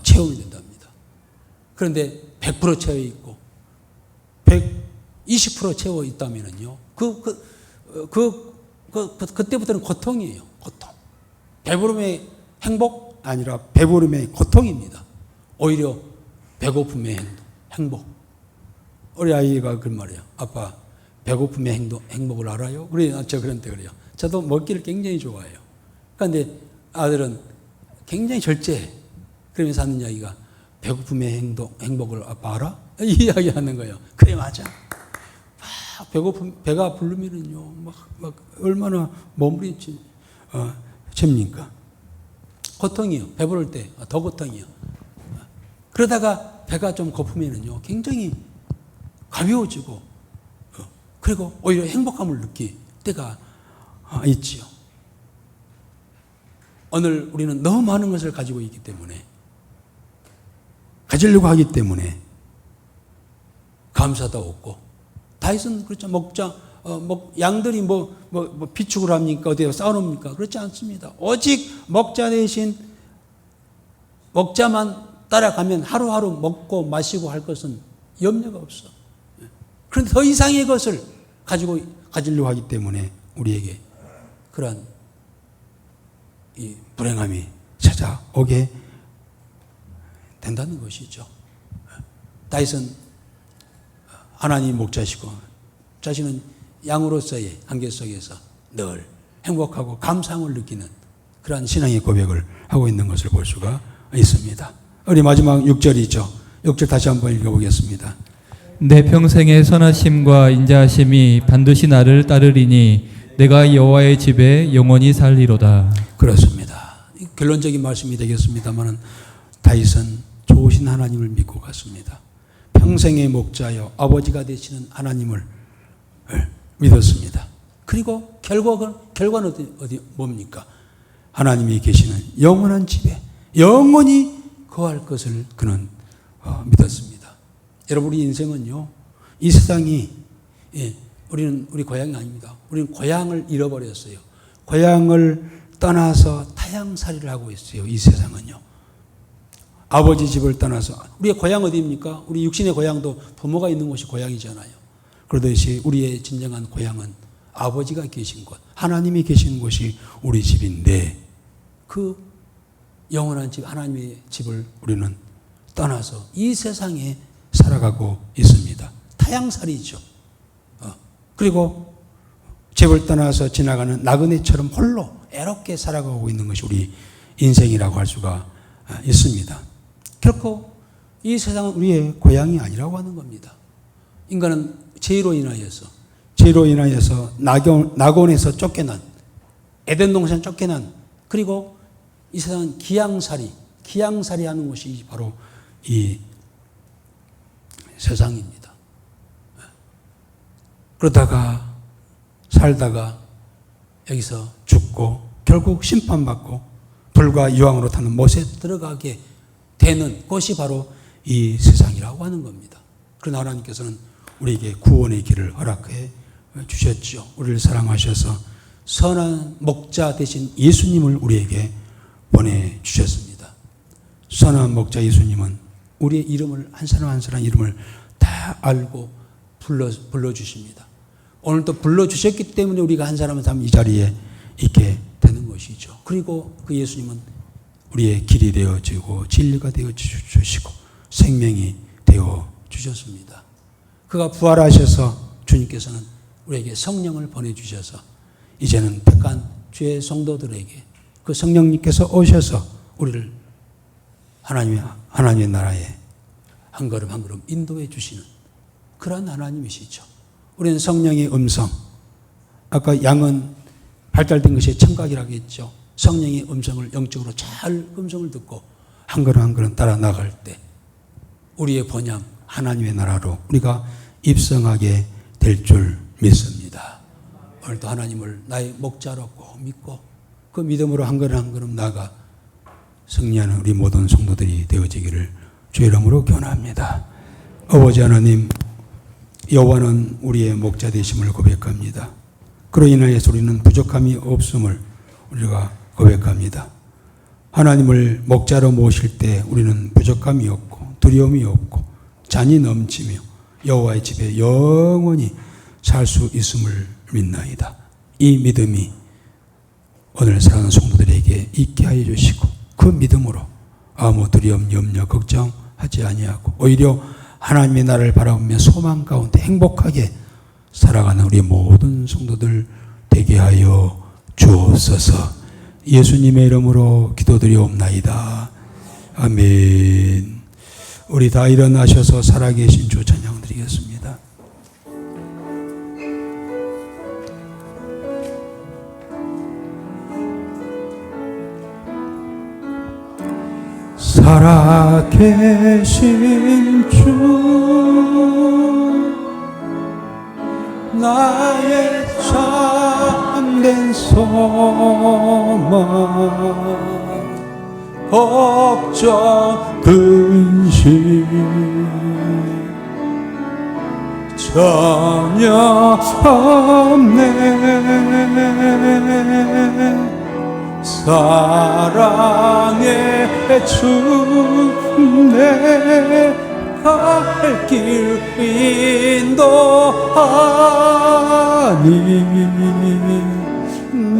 [SPEAKER 1] 채우면 된답니다. 그런데 100% 채워 있고 120% 채워 있다면은요, 그때부터는 고통이에요. 고통. 배부름의 행복 아니라 배부름의 고통입니다. 오히려 배고픔의 행복. 우리 아이가 그 말이에요. 아빠, 배고픔의 행복을 알아요? 그래요. 저 그런데 그래요. 저도 먹기를 굉장히 좋아해요. 그런데 아들은 굉장히 절제해. 그러면서 하는 이야기가, 배고픔의 행복을 아빠 알아? 이 이야기 하는 거예요. 그래, 맞아. 배가 부르면은요, 막 얼마나 몸부림 칩니까? 고통이요. 배부를 때 더 고통이요. 그러다가 배가 좀 고프면은요, 굉장히 가벼워지고, 그리고 오히려 행복감을 느낄 때가 있지요. 오늘 우리는 너무 많은 것을 가지고 있기 때문에, 가지려고 하기 때문에 감사도 없고, 다윗은 그렇죠. 양들이 비축을 합니까? 어디에 쌓아놓습니까? 그렇지 않습니다. 오직 먹자 대신 먹자만 따라가면 하루하루 먹고 마시고 할 것은 염려가 없어. 그런데 더 이상의 것을 가지려고 하기 때문에 우리에게 그러한 이 불행함이 찾아오게 된다는 것이죠. 다윗은 하나님 목자시고 자신은 양으로서의 안개 속에서 늘 행복하고 감사함을 느끼는 그러한 신앙의 고백을 하고 있는 것을 볼 수가 있습니다. 우리 마지막 6절이죠. 6절 다시 한번 읽어보겠습니다.
[SPEAKER 3] 내 평생의 선하심과 인자하심이 반드시 나를 따르리니 내가 여호와의 집에 영원히 살리로다.
[SPEAKER 1] 그렇습니다. 결론적인 말씀이 되겠습니다만 다윗은 좋으신 하나님을 믿고 갔습니다. 평생의 목자여 아버지가 되시는 하나님을 믿었습니다. 그리고 결과는 뭡니까? 하나님이 계시는 영원한 집에 영원히 거할 것을 그는 믿었습니다. 여러분, 우리 인생은요, 이 세상이, 우리 고향이 아닙니다. 우리는 고향을 잃어버렸어요. 고향을 떠나서 타향살이를 하고 있어요. 이 세상은요. 아버지 집을 떠나서, 우리의 고향 어디입니까? 우리 육신의 고향도 부모가 있는 곳이 고향이잖아요. 그러듯이 우리의 진정한 고향은 아버지가 계신 곳, 하나님이 계신 곳이 우리 집인데, 그 영원한 집, 하나님의 집을 우리는 떠나서 이 세상에 살아가고 있습니다. 타향살이죠. 그리고 집을 떠나서 지나가는 나그네처럼 홀로 애롭게 살아가고 있는 것이 우리 인생이라고 할 수가 있습니다. 결코 이 세상은 우리의 고향이 아니라고 하는 겁니다. 인간은 죄로 인하여서 낙원에서 쫓겨난, 에덴 동산 쫓겨난, 그리고 이 세상은 기양살이 하는 곳이 바로 이 세상입니다. 그러다가 살다가 여기서 죽고 결국 심판받고 불과 유황으로 타는 못에 들어가게 되는 것이 바로 이 세상이라고 하는 겁니다. 그러나 하나님께서는 우리에게 구원의 길을 허락해 주셨죠. 우리를 사랑하셔서 선한 목자 되신 예수님을 우리에게 보내주셨습니다. 선한 목자 예수님은 우리의 이름을 한 사람 한 사람 이름을 다 알고 불러주십니다. 오늘도 불러주셨기 때문에 우리가 한 사람 한 사람 이 자리에 있게 되는 것이죠. 그리고 그 예수님은 우리의 길이 되어지고 진리가 되어주시고 생명이 되어주셨습니다. 그가 부활하셔서 주님께서는 우리에게 성령을 보내주셔서 이제는 택한 주의 성도들에게 그 성령님께서 오셔서 우리를 하나님의 나라에 한 걸음 한 걸음 인도해 주시는 그런 하나님이시죠. 우리는 성령의 음성, 아까 양은 발달된 것이 청각이라고 했죠. 성령의 음성을 영적으로 잘 음성을 듣고 한 걸음 한 걸음 따라 나갈 때 우리의 본향 하나님의 나라로 우리가 입성하게 될 줄 믿습니다. 오늘도 하나님을 나의 목자로 꼭 믿고 그 믿음으로 한 걸음 한 걸음 나가 승리하는 우리 모든 성도들이 되어지기를 주의 이름으로 권합니다. 아버지 하나님, 여호와는 우리의 목자 되심을 고백합니다. 그로 인하여서 우리는 부족함이 없음을 우리가 고백합니다. 하나님을 목자로 모실 때 우리는 부족함이 없고 두려움이 없고 잔이 넘치며 여호와의 집에 영원히 살 수 있음을 믿나이다. 이 믿음이 오늘 사랑하는 성도들에게 있게 하여 주시고 그 믿음으로 아무 두려움, 염려, 걱정하지 아니하고 오히려 하나님의 나라를 바라보며 소망 가운데 행복하게 살아가는 우리 모든 성도들 되게 하여 주옵소서. 예수님의 이름으로 기도드리옵나이다. 아멘. 우리 다 일어나셔서 살아계신 주 찬양 드리겠습니다. 살아계신 주 나의 참된 소망 걱정 근심 전혀 없네 사랑의 주내 갈 길 인도하니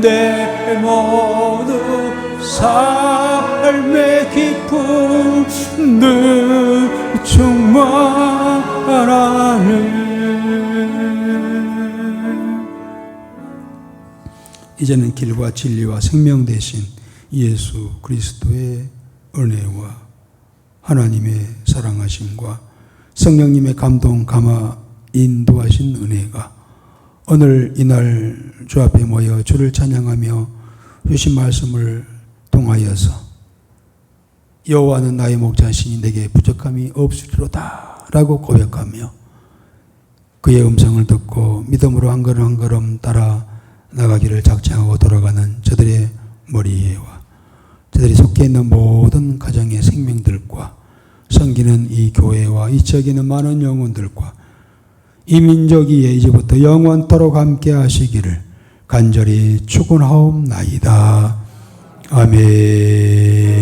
[SPEAKER 1] 내 모든 삶의 기쁨 늘 충만하네. 이제는 길과 진리와 생명 되신 예수 그리스도의 은혜와 하나님의 사랑하심과 성령님의 감동 감화 인도하신 은혜가 오늘 이날 주 앞에 모여 주를 찬양하며 주신 말씀을 통하여서 여호와는 나의 목자시니 내게 부족함이 없으리로다 라고 고백하며 그의 음성을 듣고 믿음으로 한 걸음 한 걸음 따라 나가기를 작정하고 돌아가는 저들의 머리에와 저들이 속해 있는 모든 가정의 생명들과 섬기는 이 교회와 이 지역에 있는 많은 영혼들과 이 민족이 이제부터 영원토록 함께 하시기를 간절히 축원하옵나이다. 아멘.